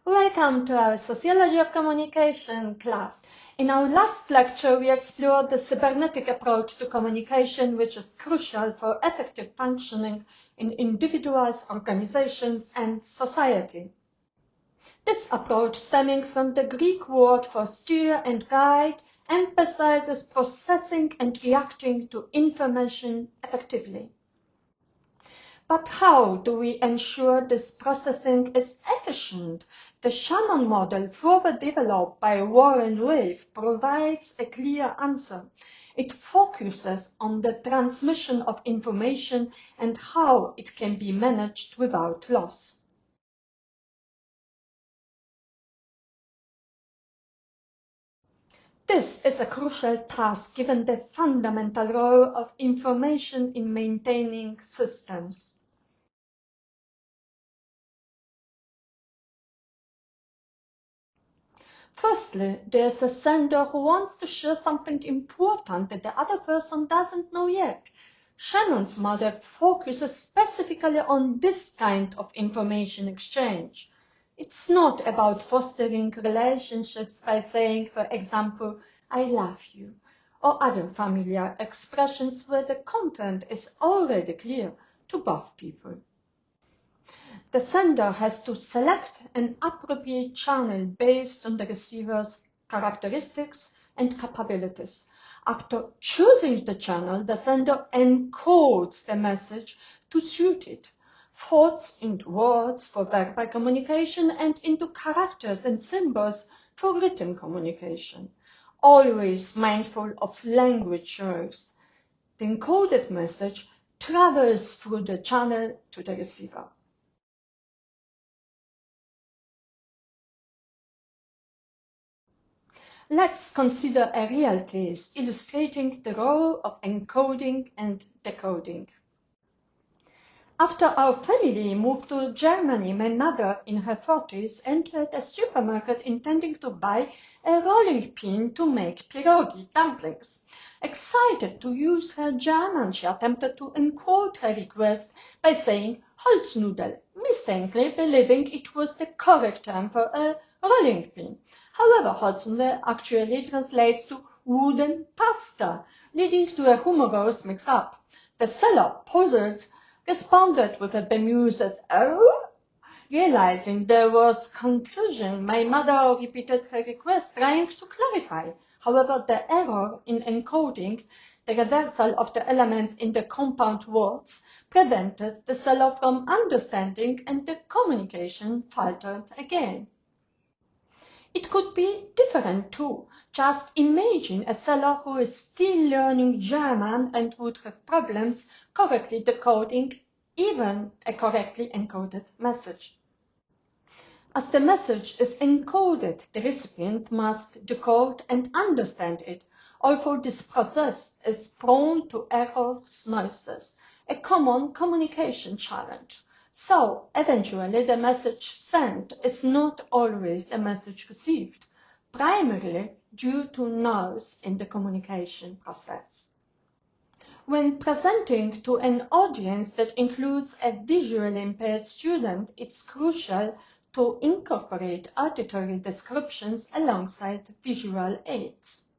Welcome to our Sociology of Communication class. In our last lecture, we explored the cybernetic approach to communication, which is crucial for effective functioning in individuals, organizations, and society. This approach, stemming from the Greek word for steer and guide, emphasizes processing and reacting to information effectively. But how do we ensure this processing is efficient? The Shannon model, further developed by Shannon-Weaver, provides a clear answer. It focuses on the transmission of information and how it can be managed without loss. This is a crucial task given the fundamental role of information in maintaining systems. Firstly, there's a sender who wants to share something important that the other person doesn't know yet. Shannon's model focuses specifically on this kind of information exchange. It's not about fostering relationships by saying, for example, I love you, or other familiar expressions where the content is already clear to both people. The sender has to select an appropriate channel based on the receiver's characteristics and capabilities. After choosing the channel, the sender encodes the message to suit it, thoughts into words for verbal communication and into characters and symbols for written communication, always mindful of language choice. The encoded message travels through the channel to the receiver. Let's consider a real case illustrating the role of encoding and decoding. After our family moved to Germany, my mother, in her 40s, entered a supermarket intending to buy a rolling pin to make pierogi dumplings. Excited to use her German, she attempted to encode her request by saying Holznudel, mistakenly believing it was the correct term for a rolling pin. However, Holznudel actually translates to wooden pasta, leading to a humorous mix-up. The seller, puzzled, responded with a bemused "Oh?" Realizing there was confusion, my mother repeated her request, trying to clarify. However, the error in encoding, the reversal of the elements in the compound words, prevented the seller from understanding, and the communication faltered again. It could be different too. Just imagine a seller who is still learning German and would have problems correctly decoding even a correctly encoded message. As the message is encoded, the recipient must decode and understand it, although this process is prone to errors, noises, a common communication challenge. So, eventually, the message sent is not always the message received, primarily due to noise in the communication process. When presenting to an audience that includes a visually impaired student, it's crucial to incorporate auditory descriptions alongside visual aids.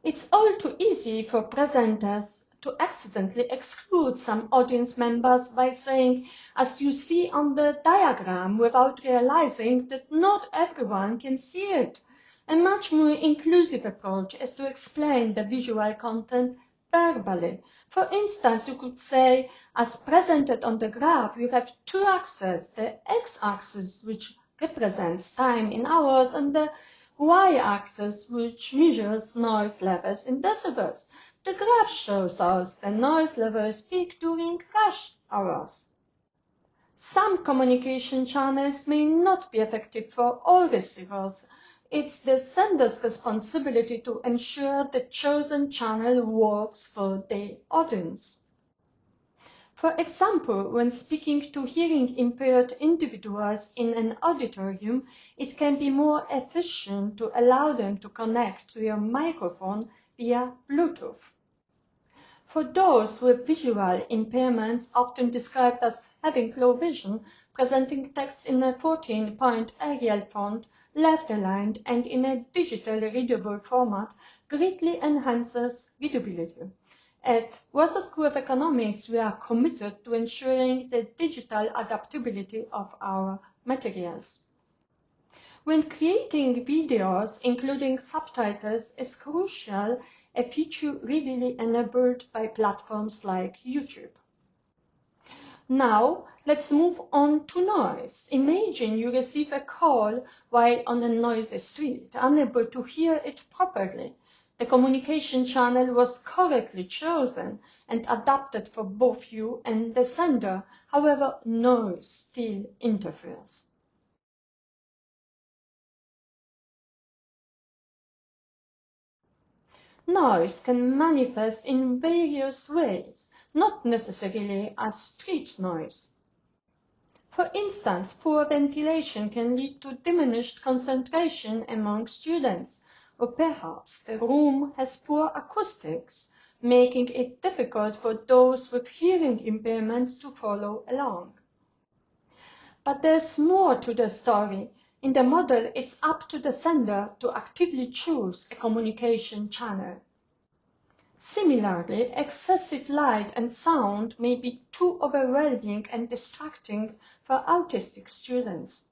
It's all too easy for presenters to accidentally exclude some audience members by saying, as you see on the diagram, without realizing that not everyone can see it. A much more inclusive approach is to explain the visual content verbally. For instance, you could say, as presented on the graph, you have two axes, the x-axis, which represents time in hours, and the y-axis, which measures noise levels in decibels. The graph shows us the noise levels peak during rush hours. Some communication channels may not be effective for all receivers. It's the sender's responsibility to ensure the chosen channel works for the audience. For example, when speaking to hearing-impaired individuals in an auditorium, it can be more efficient to allow them to connect to your microphone via Bluetooth. For those with visual impairments, often described as having low vision, presenting text in a 14-point Arial font, left-aligned, and in a digital readable format greatly enhances readability. At Worcester School of Economics, we are committed to ensuring the digital adaptability of our materials. When creating videos, including subtitles is crucial, a feature readily enabled by platforms like YouTube. Now, let's move on to noise. Imagine you receive a call while on a noisy street, unable to hear it properly. The communication channel was correctly chosen and adapted for both you and the sender. However, noise still interferes. Noise can manifest in various ways, not necessarily as street noise. For instance, poor ventilation can lead to diminished concentration among students, or perhaps the room has poor acoustics, making it difficult for those with hearing impairments to follow along. But there's more to the story. In the model, it's up to the sender to actively choose a communication channel. Similarly, excessive light and sound may be too overwhelming and distracting for autistic students.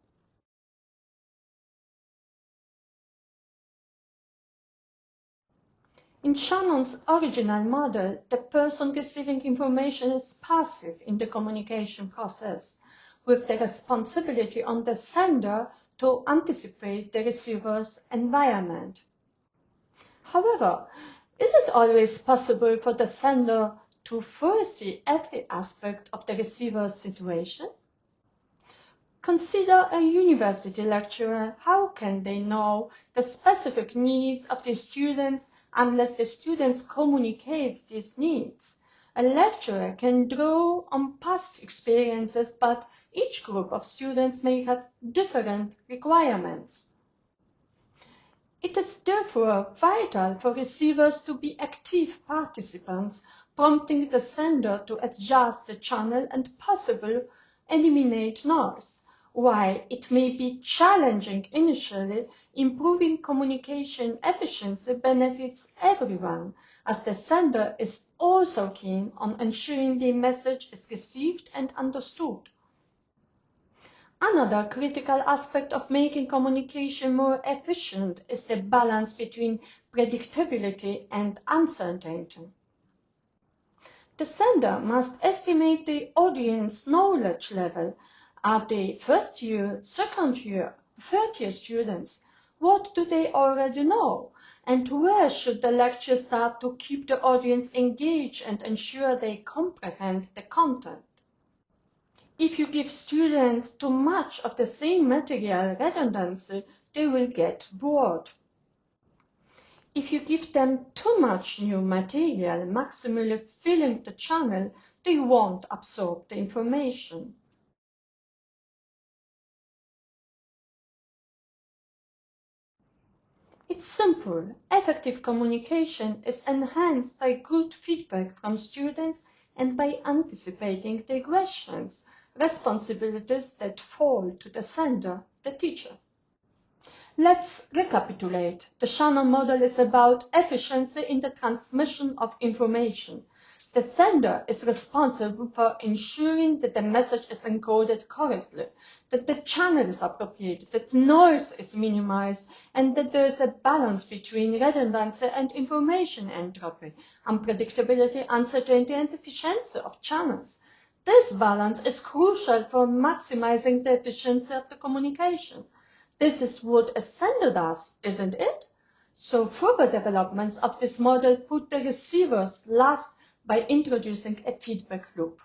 In Shannon's original model, the person receiving information is passive in the communication process, with the responsibility on the sender to anticipate the receiver's environment. However, is it always possible for the sender to foresee every aspect of the receiver's situation? Consider a university lecturer. How can they know the specific needs of the students unless the students communicate these needs? A lecturer can draw on past experiences, but each group of students may have different requirements. It is therefore vital for receivers to be active participants, prompting the sender to adjust the channel and possibly eliminate noise. While it may be challenging initially, improving communication efficiency benefits everyone, as the sender is also keen on ensuring the message is received and understood. Another critical aspect of making communication more efficient is the balance between predictability and uncertainty. The sender must estimate the audience knowledge level. Are they first year, second year, third year students? What do they already know? And where should the lecture start to keep the audience engaged and ensure they comprehend the content? If you give students too much of the same material redundancy, they will get bored. If you give them too much new material, maximally filling the channel, they won't absorb the information. It's simple. Effective communication is enhanced by good feedback from students and by anticipating their questions, responsibilities that fall to the sender, the teacher. Let's recapitulate. The Shannon model is about efficiency in the transmission of information. The sender is responsible for ensuring that the message is encoded correctly, that the channel is appropriate, that noise is minimized, and that there is a balance between redundancy and information entropy, unpredictability, uncertainty, and efficiency of channels. This balance is crucial for maximizing the efficiency of the communication. This is what a sender does, isn't it? So further developments of this model put the receivers last by introducing a feedback loop.